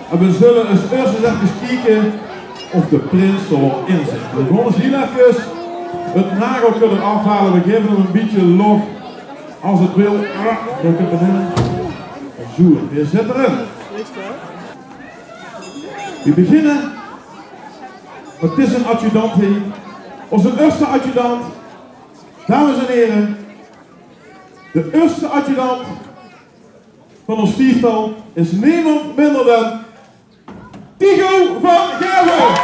En we zullen eens eerst eens even kijken of de prins erin zit. We gaan eens heel even het nagel kunnen afhalen. We geven hem een beetje lof. Als het wil, druk het erin. Zo, je zit erin. We beginnen. Het is een adjudant hier. Onze eerste adjudant. Dames en heren. De eerste adjudant van ons viertal is niemand minder dan Tigo van Gerven.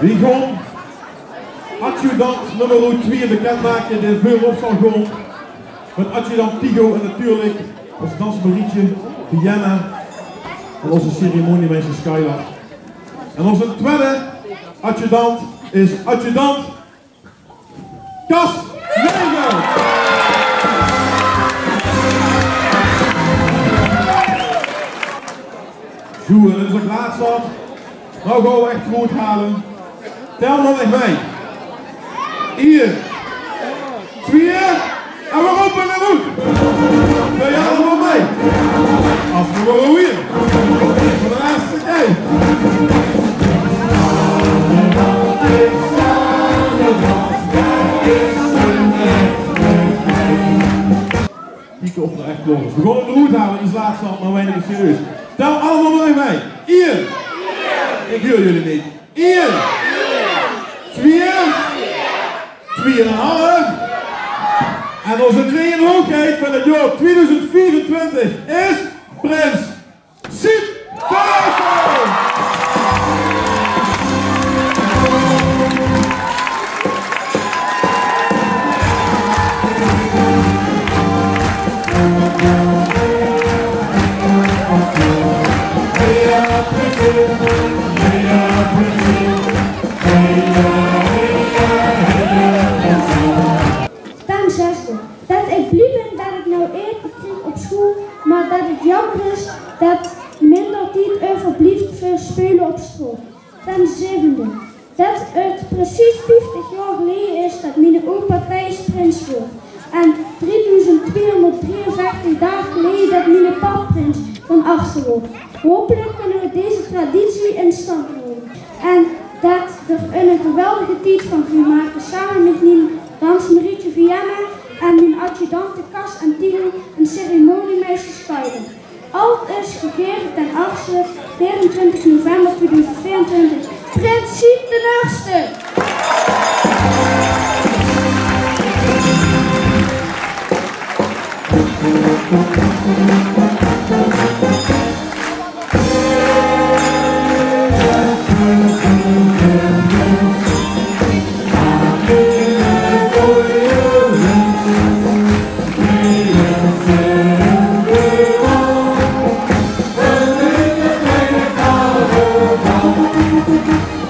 Wie gaan adjudant nummer 2 bekendmaken die veel op zal gaan met adjudant Tigo en natuurlijk ons dansmarietje Vienna en onze ceremoniemeester Skylar. En onze tweede adjudant is adjudant Kas Negen. Zo, en dat is ook laatste. Nou gaan we echt goed halen. Tel maar echt mee. 1, 2, en we roepen naar goed. Ben je allemaal mee? Als we maar weer. Voor de laatste keer. Kijken of er echt klopt is. We gaan hem de hoed halen, iets laatste, maar weinig serieus. Tel allemaal maar mee. 1. Ik hoor jullie niet. 1. 2. 2,5. En onze 2 in hoogheid van het jaar 2024 is Prins Siep Paasel. Dat ik blij ben dat ik nou eten kreeg op school, maar dat het jammer is dat minder tijd overblijft voor spelen op school. Ten zevende, dat het precies 50 jaar geleden is dat mijn opa prins wordt. En 3253 dagen geleden dat mijn pa prins van Achtste wordt. Hopelijk kunnen we deze traditie in stand houden. En dat er een geweldige tijd van kunnen maken samen met mijn dansmarietje Vienna en mijn adjudanten Kas en Tigo en ceremoniemeester Skylar. Al is gegeven ten 24 november 2024. Prins Siep de Eerste!